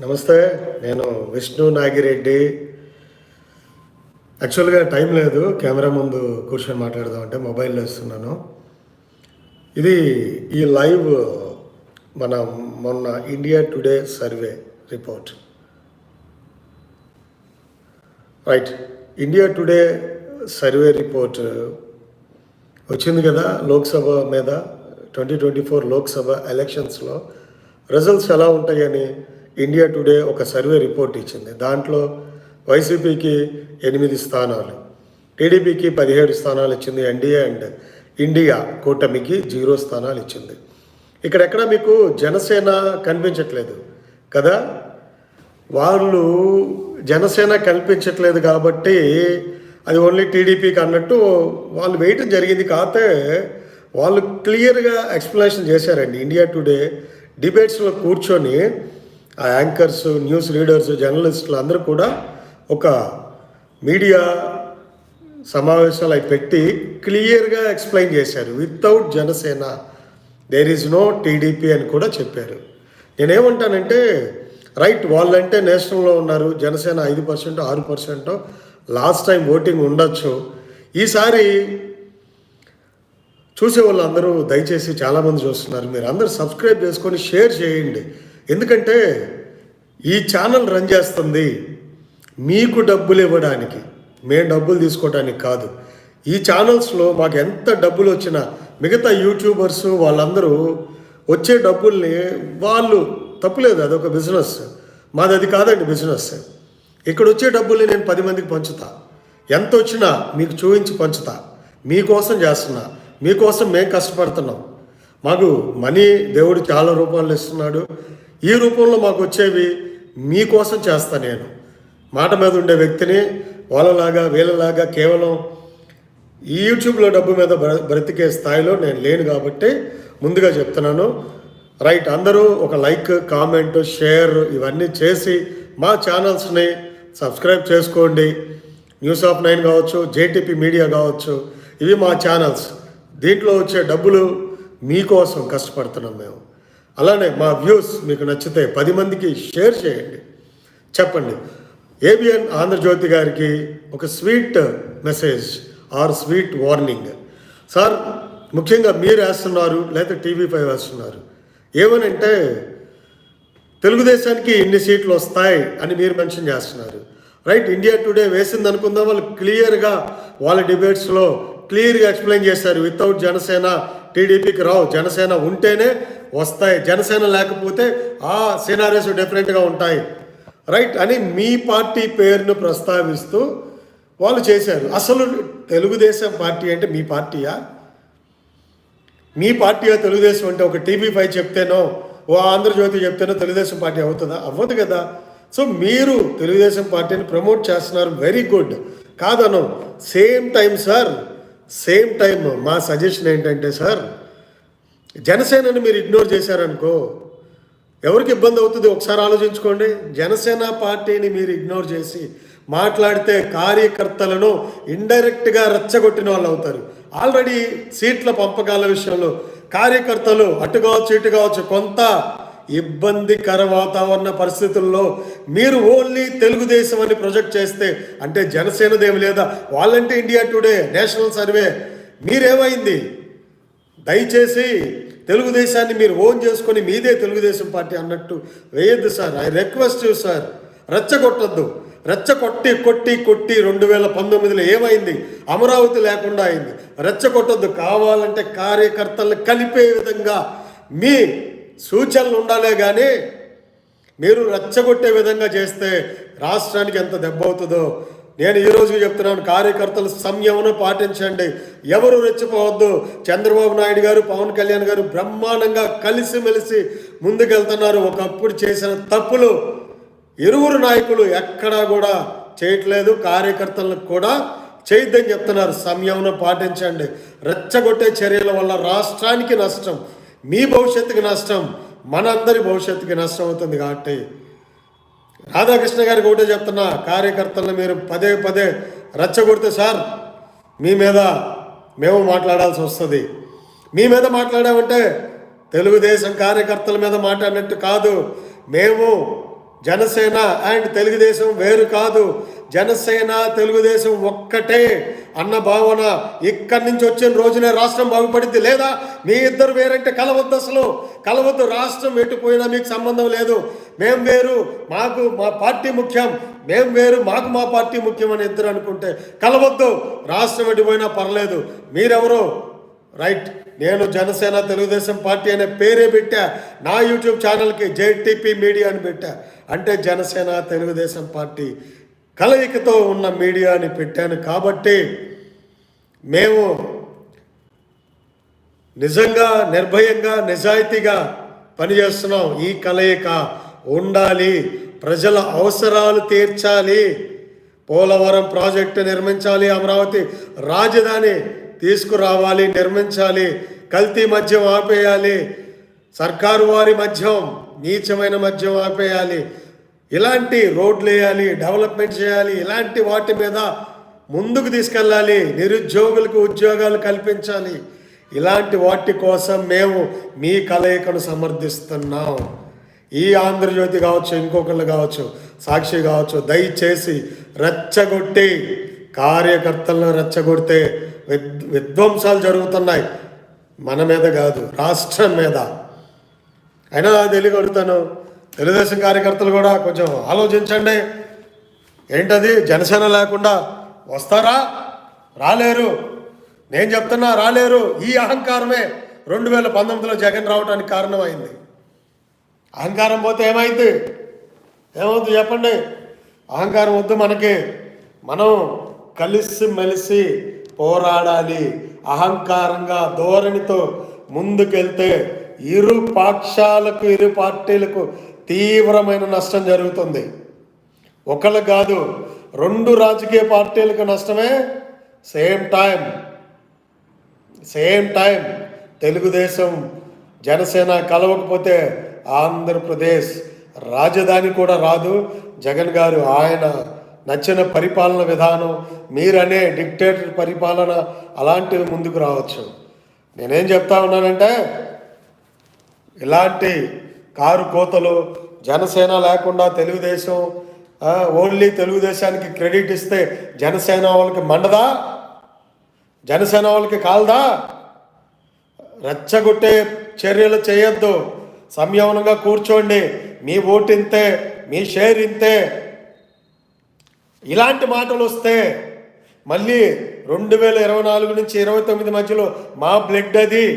నమస్తే. నేను విష్ణు నాగిరెడ్డి. యాక్చువల్గా టైం లేదు కెమెరా ముందు కూర్చొని మాట్లాడదామంటే మొబైల్లో ఇస్తున్నాను. ఇది ఈ లైవ్ మన మొన్న India today survey report. Right, India today survey report వచ్చింది కదా లోక్సభ మీద. 2024 లోక్సభ ఎలక్షన్స్లో రిజల్ట్స్ ఎలా ఉంటాయని ఇండియా టుడే ఒక సర్వే రిపోర్ట్ ఇచ్చింది. దాంట్లో వైసీపీకి 8 స్థానాలు, టీడీపీకి 17 స్థానాలు ఇచ్చింది, ఎన్డీఏ అండ్ ఇండియా కూటమికి 0 స్థానాలు ఇచ్చింది. ఇక్కడెక్కడ మీకు జనసేన కనిపించట్లేదు కదా. వాళ్ళు జనసేన కనిపించట్లేదు కాబట్టి అది ఓన్లీ టీడీపీకి అన్నట్టు వాళ్ళు వేయటం జరిగింది. కాకపోతే వాళ్ళు క్లియర్గా ఎక్స్ప్లెనేషన్ చేశారండి. ఇండియా టుడే డిబేట్స్లో కూర్చొని ఆ యాంకర్స్, న్యూస్ రీడర్స్, జర్నలిస్టులు అందరూ కూడా ఒక మీడియా సమావేశాలు అవి పెట్టి క్లియర్గా ఎక్స్ప్లెయిన్ చేశారు. Without Janasena there is no TDP అని కూడా చెప్పారు. నేనేమంటానంటే రైట్, వాళ్ళంటే నేషనల్లో ఉన్నారు, జనసేన 5%, 6% లాస్ట్ టైం ఓటింగ్ ఉండొచ్చు. ఈసారి చూసే వాళ్ళు అందరూ దయచేసి చాలామంది చూస్తున్నారు, మీరు అందరూ సబ్స్క్రైబ్ చేసుకొని షేర్ చేయండి. ఎందుకంటే ఈ ఛానల్ రన్ చేస్తుంది మీకు డబ్బులు ఇవ్వడానికి, మేము డబ్బులు తీసుకోవడానికి కాదు. ఈ ఛానల్స్లో మాకు ఎంత డబ్బులు వచ్చినా మిగతా యూట్యూబర్స్ వాళ్ళందరూ వచ్చే డబ్బుల్ని వాళ్ళు తప్పులేదు, అదొక బిజినెస్. మాది అది కాదండి బిజినెస్. ఇక్కడ వచ్చే డబ్బుల్ని నేను 10 మందికి పంచుతా, ఎంత వచ్చినా మీకు చూపించి పంచుతా. మీకోసం చేస్తున్నా, మీకోసం మేము కష్టపడుతున్నాం. మాకు మనీ దేవుడు చాలా రూపాయలు ఇస్తున్నాడు. ఈ రూపంలో మాకు వచ్చేవి మీకోసం చేస్తా. నేను మాట మీద ఉండే వ్యక్తిని, వాళ్ళలాగా వీళ్ళలాగా కేవలం ఈ యూట్యూబ్లో డబ్బు మీద బ్రతికే స్థాయిలో నేను లేను కాబట్టి ముందుగా చెప్తున్నాను. రైట్, అందరూ ఒక లైక్, కామెంట్, షేర్ ఇవన్నీ చేసి మా ఛానల్స్ని సబ్స్క్రైబ్ చేసుకోండి. న్యూస్ ఆఫ్ 9 కావచ్చు, జేటీపీ మీడియా కావచ్చు, ఇవి మా ఛానల్స్. దీంట్లో వచ్చే డబ్బులు మీకోసం కష్టపడుతున్నాం మేము. అలానే మా వ్యూస్ మీకు నచ్చితే 10 మందికి షేర్ చేయండి. చెప్పండి. ఏబిఎన్ ఆంధ్రజ్యోతి గారికి ఒక sweet message or sweet warning. Sir, ముఖ్యంగా మీరు వేస్తున్నారు, లేదా TV5 వేస్తున్నారు. ఏమనంటే తెలుగుదేశానికి ఇన్ని సీట్లు వస్తాయి అని మీరు మెన్షన్ చేస్తున్నారు. రైట్, ఇండియా టుడే వేసింది అనుకుందాం. వాళ్ళు క్లియర్గా వాళ్ళ డిబేట్స్లో క్లియర్గా ఎక్స్ప్లెయిన్ చేశారు. వితౌట్ జనసేన టీడీపీకి రావు, జనసేన ఉంటేనే వస్తాయి, జనసేన లేకపోతే ఆ సినారియోస్ డిఫరెంట్గా ఉంటాయి. రైట్ అని మీ పార్టీ పేరును ప్రస్తావిస్తూ వాళ్ళు చేశారు. అసలు తెలుగుదేశం పార్టీ అంటే మీ పార్టీయా? మీ పార్టీయా తెలుగుదేశం అంటే? ఒక TV5 చెప్తేనో, ఓ ఆంధ్రజ్యోతి చెప్తేనో తెలుగుదేశం పార్టీ అవుతుందా? అవ్వదు కదా. సో మీరు తెలుగుదేశం పార్టీని ప్రమోట్ చేస్తున్నారు, వెరీ గుడ్, కాదను. Same time sir, same time మా సజెషన్ ఏంటంటే సార్, జనసేనని మీరు ఇగ్నోర్ చేశారనుకో ఎవరికి ఇబ్బంది అవుతుంది ఒకసారి ఆలోచించుకోండి. జనసేన పార్టీని మీరు ఇగ్నోర్ చేసి మాట్లాడితే కార్యకర్తలను ఇండైరెక్ట్గా రెచ్చగొట్టిన వాళ్ళు అవుతారు. ఆల్రెడీ సీట్ల పంపకాల విషయంలో కార్యకర్తలు అటు కావచ్చు ఇటు కావచ్చు కొంత ఇబ్బందికర వాతావరణ పరిస్థితుల్లో మీరు ఓన్లీ తెలుగుదేశం అని ప్రొజెక్ట్ చేస్తే అంటే జనసేనదేమి లేదా? వాళ్ళంటే ఇండియా టుడే నేషనల్ సర్వే. మీరేమైంది? దయచేసి తెలుగుదేశాన్ని మీరు ఓన్ చేసుకొని మీదే తెలుగుదేశం పార్టీ అన్నట్టు వేయద్దు sir. I request you sir, రెచ్చగొట్టద్దు. రెచ్చగొట్టి కొట్టి 2019లో ఏమైంది? అమరావతి లేకుండా అయింది. రెచ్చగొట్టద్దు. కావాలంటే కార్యకర్తలను కలిపే విధంగా మీ సూచనలు ఉండాలే కానీ మీరు రెచ్చగొట్టే విధంగా చేస్తే రాష్ట్రానికి ఎంత దెబ్బ అవుతుందో నేను ఈరోజు చెప్తున్నాను. కార్యకర్తలు సంయమనం పాటించండి, ఎవరు రెచ్చిపోవద్దు. చంద్రబాబు నాయుడు గారు, పవన్ కళ్యాణ్ గారు బ్రహ్మాండంగా కలిసిమెలిసి ముందుకెళ్తున్నారు. ఒకప్పుడు చేసిన తప్పులు ఇరువురు నాయకులు ఎక్కడా కూడా చేయట్లేదు, కార్యకర్తలకు కూడా చేయొద్దని చెప్తున్నారు. సంయమనం పాటించండి. రెచ్చగొట్టే చర్యల వల్ల రాష్ట్రానికి నష్టం, మీ భవిష్యత్తుకి నష్టం, మనందరి భవిష్యత్తుకి నష్టం అవుతుంది. కాబట్టి రాధాకృష్ణ గారికి ఒకటే చెప్తున్నా, కార్యకర్తలను మీరు పదే రెచ్చగొడితే సార్ మీ మీద మేము మాట్లాడాల్సి వస్తుంది. మీ మీద మాట్లాడామంటే తెలుగుదేశం కార్యకర్తల మీద మాట్లాడినట్టు కాదు. మేము జనసేన అండ్ తెలుగుదేశం వేరు కాదు, జనసేన తెలుగుదేశం ఒక్కటే అన్న భావన ఇక్కడి నుంచి వచ్చిన రోజునే రాష్ట్రం బాగుపడింది. లేదా మీ ఇద్దరు వేరంటే కలవద్దు, అసలు కలవద్దు. రాష్ట్రం ఎటుపోయినా మీకు సంబంధం లేదు. మేం వేరు, మాకు మా పార్టీ ముఖ్యం, మేం వేరు, మాకు మా పార్టీ ముఖ్యం అని ఇద్దరు అనుకుంటే కలవద్దు. రాష్ట్రం ఎటుపోయినా పర్లేదు. మీరెవరో రైట్, నేను జనసేన తెలుగుదేశం పార్టీ అనే పేరే పెట్టా. నా యూట్యూబ్ ఛానల్కి జేటీపీ మీడియా అని పెట్టా. అంటే జనసేన తెలుగుదేశం పార్టీ కలయికతో ఉన్న మీడియా అని పెట్టాను. కాబట్టి మేము నిజంగా నిర్భయంగా నిజాయితీగా పనిచేస్తున్నాం. ఈ కలయిక ఉండాలి, ప్రజల అవసరాలు తీర్చాలి, పోలవరం ప్రాజెక్టు నిర్మించాలి, అమరావతి రాజధాని తీసుకురావాలి, నిర్మించాలి, కల్తీ మద్యం ఆపేయాలి, సర్కారు వారి మద్యం, నీచమైన మద్యం ఆపేయాలి, ఇలాంటి రోడ్లు వేయాలి, డెవలప్మెంట్ చేయాలి, ఇలాంటి వాటి మీద ముందుకు తీసుకెళ్ళాలి, నిరుద్యోగులకు ఉద్యోగాలు కల్పించాలి. ఇలాంటి వాటి కోసం మేము మీ కలయికను సమర్థిస్తున్నాం. ఈ ఆంధ్రజ్యోతి కావచ్చు, ఇంకొకళ్ళు కావచ్చు, సాక్షి కావచ్చు, దయచేసి రెచ్చగొట్టి కార్యకర్తలను రెచ్చగొడితే విధ్వంసాలు జరుగుతున్నాయి. మన మీద కాదు, రాష్ట్రం మీద. అయినా తెలియగలుగుతాను, తెలుగుదేశం కార్యకర్తలు కూడా కొంచెం ఆలోచించండి. ఏంటది, జనసేన లేకుండా వస్తారా? రాలేరు. నేను చెప్తున్నా, రాలేరు. ఈ అహంకారమే 2019లో జగన్ రావడానికి కారణమైంది. అహంకారం పోతే ఏమైంది? ఏమవుతుంది చెప్పండి? అహంకారం వద్దు మనకి. మనం కలిసి మెలిసి పోరాడాలి. అహంకారంగా ధోరణితో ముందుకెళ్తే ఇరు పక్షాలకు, ఇరు పార్టీలకు తీవ్రమైన నష్టం జరుగుతుంది. ఒకళ్ళు కాదు, 2 రాజకీయ పార్టీలకు నష్టమే. సేమ్ టైం తెలుగుదేశం జనసేన కలవకపోతే ఆంధ్రప్రదేశ్ రాజధాని కూడా రాదు. జగన్ గారు ఆయన నచ్చిన పరిపాలన విధానం, మీరనే డిక్టేటర్ పరిపాలన, అలాంటివి ముందుకు రావచ్చు. నేనేం చెప్తా ఉన్నానంటే, ఇలాంటి కారు కోతలు, జనసేన లేకుండా తెలుగుదేశం, ఓన్లీ తెలుగుదేశానికి క్రెడిట్ ఇస్తే జనసేన వాళ్ళకి మండదా? జనసేన వాళ్ళకి కాలదా? రెచ్చగొట్టే చర్యలు చేయొద్దు. సంయమనంగా కూర్చోండి. మీ ఓటు ఇంతే, మీ షేర్ ఇంతే. ఇలాంటి మాటలు వస్తే మళ్ళీ 2024 నుంచి 29 మధ్యలో మా బ్లడ్ అది,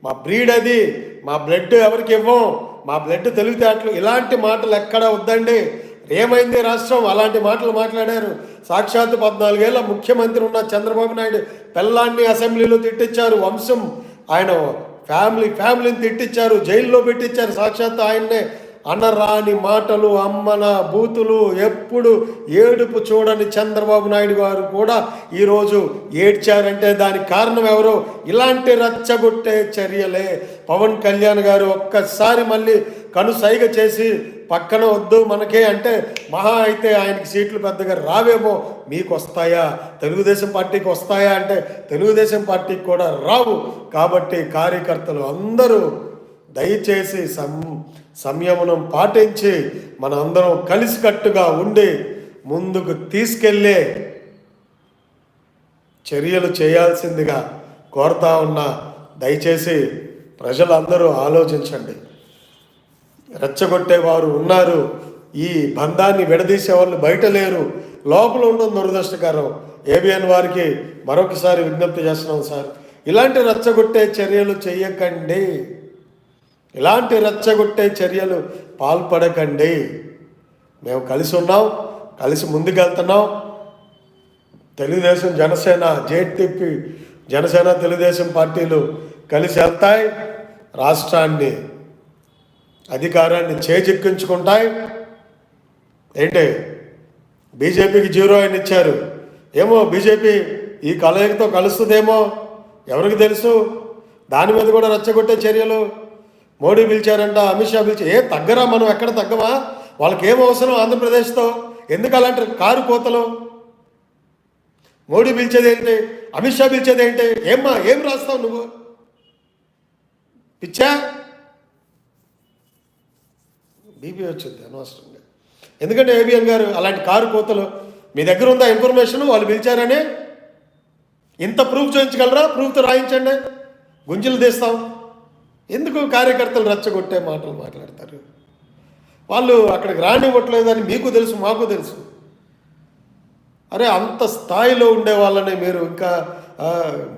మా బ్రీడ్ అది, మా బ్లడ్ ఎవరికి ఇవ్వం, మా బ్లడ్ తెలివితేటలు, ఇలాంటి మాటలు ఎక్కడ వద్దండి. ఏమైంది రాష్ట్రం? అలాంటి మాటలు మాట్లాడారు. సాక్షాత్తు 14 ఏళ్ళ ముఖ్యమంత్రి ఉన్న చంద్రబాబు నాయుడు పిల్లాన్ని అసెంబ్లీలో తిట్టించారు. వంశం, ఆయన ఫ్యామిలీని తిట్టించారు, జైల్లో పెట్టించారు. సాక్షాత్తు ఆయన్నే అనరాని మాటలు, అమ్మన బూతులు, ఎప్పుడు ఏడుపు చూడని చంద్రబాబు నాయుడు గారు కూడా ఈరోజు ఏడ్చారంటే దానికి కారణం ఎవరో? ఇలాంటి రెచ్చగొట్టే చర్యలే. పవన్ కళ్యాణ్ గారు ఒక్కసారి మళ్ళీ కనుసైగ చేసి పక్కన వద్దు మనకే అంటే, మహా అయితే ఆయనకి సీట్లు పెద్దగా రావేమో, మీకు వస్తాయా? తెలుగుదేశం పార్టీకి వస్తాయా అంటే తెలుగుదేశం పార్టీకి కూడా రావు. కాబట్టి కార్యకర్తలు అందరూ దయచేసి సంయమనం పాటించి మన అందరం కలిసికట్టుగా ఉండి ముందుకు తీసుకెళ్ళే చర్యలు చేయాల్సిందిగా కోరుతా ఉన్నా. దయచేసి ప్రజలందరూ ఆలోచించండి. రెచ్చగొట్టేవారు ఉన్నారు, ఈ బంధాన్ని విడదీసే వాళ్ళు బయట లేరు, లోపల ఉండడం దురదృష్టకరం. ఏబిఎన్ వారికి మరొకసారి విజ్ఞప్తి చేస్తున్నాం సార్, ఇలాంటి రెచ్చగొట్టే చర్యలు చేయకండి, ఇలాంటి రెచ్చగొట్టే చర్యలు పాల్పడకండి. మేము కలిసి ఉన్నాం, కలిసి ముందుకెళ్తున్నాం. తెలుగుదేశం జనసేన, జేటీపీ జనసేన తెలుగుదేశం పార్టీలు కలిసి వెళ్తాయి, రాష్ట్రాన్ని అధికారాన్ని చేజిక్కించుకుంటాయి. ఏంటి బీజేపీకి 0 అని ఇచ్చారు, ఏమో బీజేపీ ఈ కలయికతో కలుస్తుందేమో ఎవరికి తెలుసు. దాని మీద కూడా రెచ్చగొట్టే చర్యలు. మోడీ పిలిచారంట, అమిత్ షా పిలిచి, తగ్గరా, మనం ఎక్కడ తగ్గమా? వాళ్ళకి ఏం అవసరం ఆంధ్రప్రదేశ్తో? ఎందుకు అలాంటి కారు కోతలు? మోడీ పిలిచేది ఏంటి, అమిత్ షా పిలిచేది ఏంటి? ఏం రాస్తావు నువ్వు? పిచ్చా, బీపీ వచ్చింది అనవసరంగా. ఎందుకంటే ఏబిఎన్ గారు అలాంటి కారు కోతలు మీ దగ్గర ఉందా ఇన్ఫర్మేషన్? వాళ్ళు పిలిచారనే ఇంత ప్రూఫ్ చేయించగలరా? ప్రూఫ్తో రాయించండి, గుంజులు తీస్తాం. ఎందుకు కార్యకర్తలు రెచ్చగొట్టే మాటలు మాట్లాడతారు? వాళ్ళు అక్కడికి రానివ్వట్లేదని మీకు తెలుసు, మాకు తెలుసు. అరే అంత స్థాయిలో ఉండే వాళ్ళని మీరు ఇంకా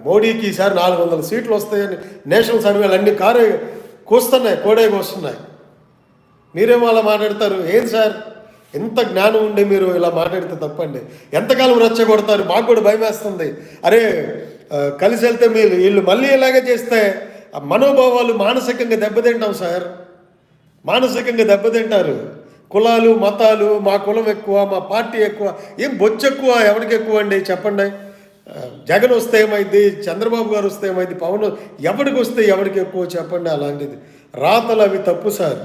మోడీకి ఈసారి 400 సీట్లు వస్తాయని నేషనల్ సర్వేలు అన్ని కూస్తున్నాయి, కోడే కూస్తున్నాయి. మీరేమో అలా మాట్లాడతారు? ఏంటి సార్ ఎంత జ్ఞానం ఉండి మీరు ఇలా మాట్లాడితే తప్పండి. ఎంతకాలం రెచ్చగొడతారు? మాకు కూడా భయం వేస్తుంది. అరే కలిసి వెళ్తే మీరు వీళ్ళు మళ్ళీ ఇలాగే చేస్తే మనోభావాలు మానసికంగా దెబ్బతింటాం సార్, మానసికంగా దెబ్బతింటారు. కులాలు మతాలు, మా కులం ఎక్కువ, మా పార్టీ ఎక్కువ, ఏం బొచ్చు ఎక్కువ, ఎవరికి ఎక్కువ అండి చెప్పండి? జగన్ వస్తే ఏమైంది, చంద్రబాబు గారు వస్తే ఏమైంది, పవన్ ఎవరికి వస్తే ఎవరికి ఎక్కువ చెప్పండి? అలాంటిది రాతలు అవి తప్పు సార్,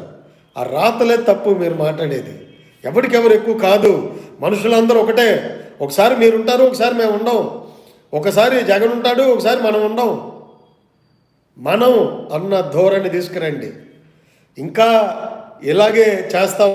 ఆ రాతలే తప్పు మీరు మాట్లాడేది. ఎవరికెవరు ఎక్కువ కాదు, మనుషులందరూ ఒకటే. ఒకసారి మీరు ఉంటారు, ఒకసారి మేము ఉండం. ఒకసారి జగన్ ఉంటాడు, ఒకసారి మనం ఉండం. మనం అన్న ధోరణి తీసుకురండి. ఇంకా ఇలాగే చేస్తాం.